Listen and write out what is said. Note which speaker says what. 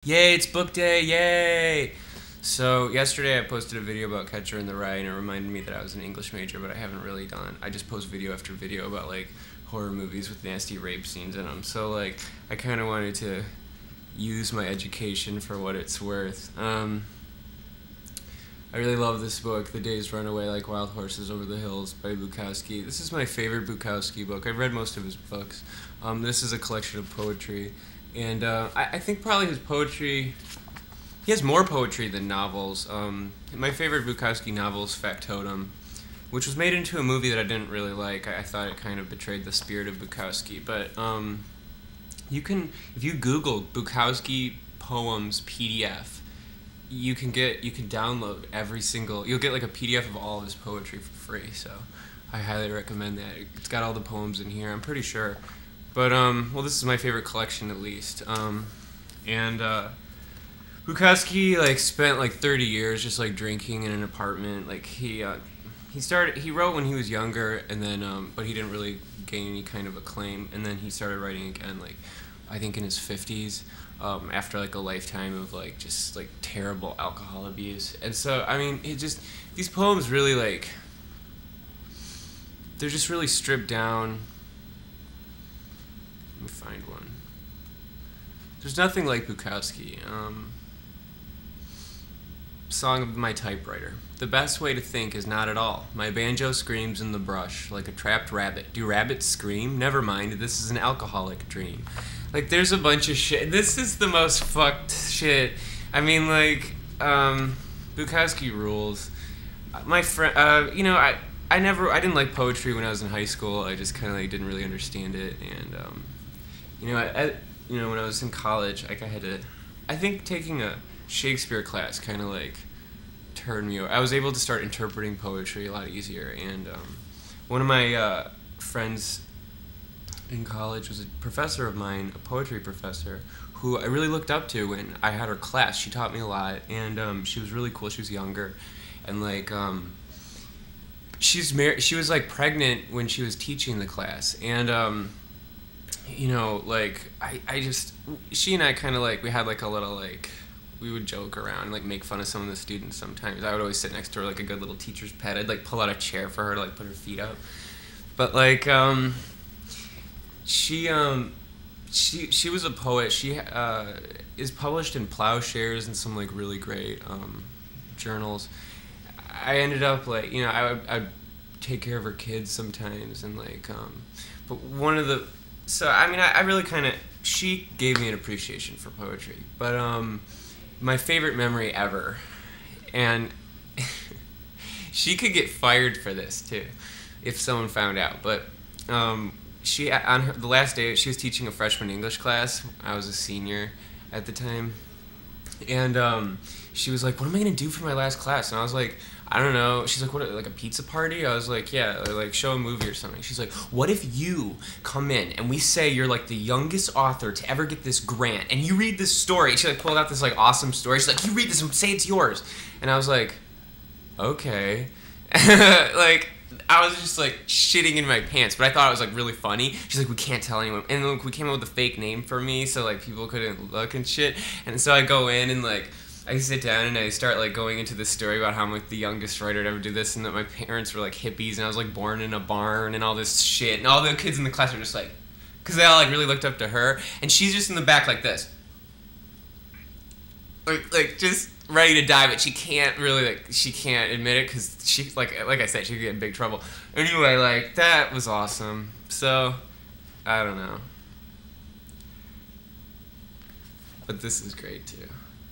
Speaker 1: Yay, it's book day, yay! So yesterday I posted a video about Catcher in the Rye and it reminded me that I was an English major, but I haven't really done. I just post video after video about like horror movies with nasty rape scenes in them. So like I kind of wanted to use my education for what it's worth. I really love this book, The Days Run Away Like Wild Horses Over the Hills by Bukowski. This is my favorite Bukowski book. I've read most of his books. This is a collection of poetry. And I think probably his poetry, he has more poetry than novels. My favorite Bukowski novel is Factotum, which was made into a movie that I didn't really like. I thought it kind of betrayed the spirit of Bukowski. But you can, if you Google Bukowski poems PDF, you can download every single, you'll get like a PDF of all of his poetry for free. So I highly recommend that. It's got all the poems in here, I'm pretty sure. But, well, this is my favorite collection, at least. Bukowski, like, spent, like, 30 years just, like, drinking in an apartment. Like, he wrote when he was younger, and then, but he didn't really gain any kind of acclaim. And then he started writing again, like, I think in his 50s, after, like, a lifetime of, like, just, like, terrible alcohol abuse. And so, I mean, these poems really, like, they're just really stripped down. Let me find one. There's nothing like Bukowski. Song of my typewriter. The best way to think is not at all. My banjo screams in the brush like a trapped rabbit. Do rabbits scream? Never mind, this is an alcoholic dream. Like, there's a bunch of shit. This is the most fucked shit. I mean, like, Bukowski rules. My friend, you know, I didn't like poetry when I was in high school. I just kind of like didn't really understand it, and you know, when I was in college, like I think taking a Shakespeare class kind of like turned me over. I was able to start interpreting poetry a lot easier, and one of my friends in college was a professor of mine, a poetry professor, who I really looked up to when I had her class. She taught me a lot, and she was really cool. She was younger, and like she was like pregnant when she was teaching the class, and you know, like, she and I kind of, like, we had, like, a little, like, we would joke around and, like, make fun of some of the students sometimes. I would always sit next to her like a good little teacher's pet. I'd, like, pull out a chair for her to, like, put her feet up. But, like, she was a poet. She is published in Plowshares and some, like, really great journals. I ended up, like, you know, I'd take care of her kids sometimes, and, like, but one of the... So, I mean, I really kind of... She gave me an appreciation for poetry. But, my favorite memory ever... And... she could get fired for this, too, if someone found out. But, she... On the last day, she was teaching a freshman English class. I was a senior at the time. And, she was like, what am I going to do for my last class? And I was like... I don't know. She's like, what, like a pizza party? I was like, yeah, or like show a movie or something. She's like, what if you come in and we say you're like the youngest author to ever get this grant, and you read this story? She like pulled out this like awesome story. She's like, you read this and say it's yours. And I was like, okay. Like, I was just like shitting in my pants, but I thought it was like really funny. She's like, we can't tell anyone. And like, we came up with a fake name for me so like people couldn't look and shit. And so I go in and like, I sit down and I start like going into this story about how I'm like the youngest writer to ever do this, and that my parents were like hippies and I was like born in a barn and all this shit, and all the kids in the class were just like, because they all like really looked up to her, and she's just in the back like this, like just ready to die, but she can't really, like, she can't admit it because she like I said, she could get in big trouble. Anyway, like, that was awesome. So I don't know, but this is great too.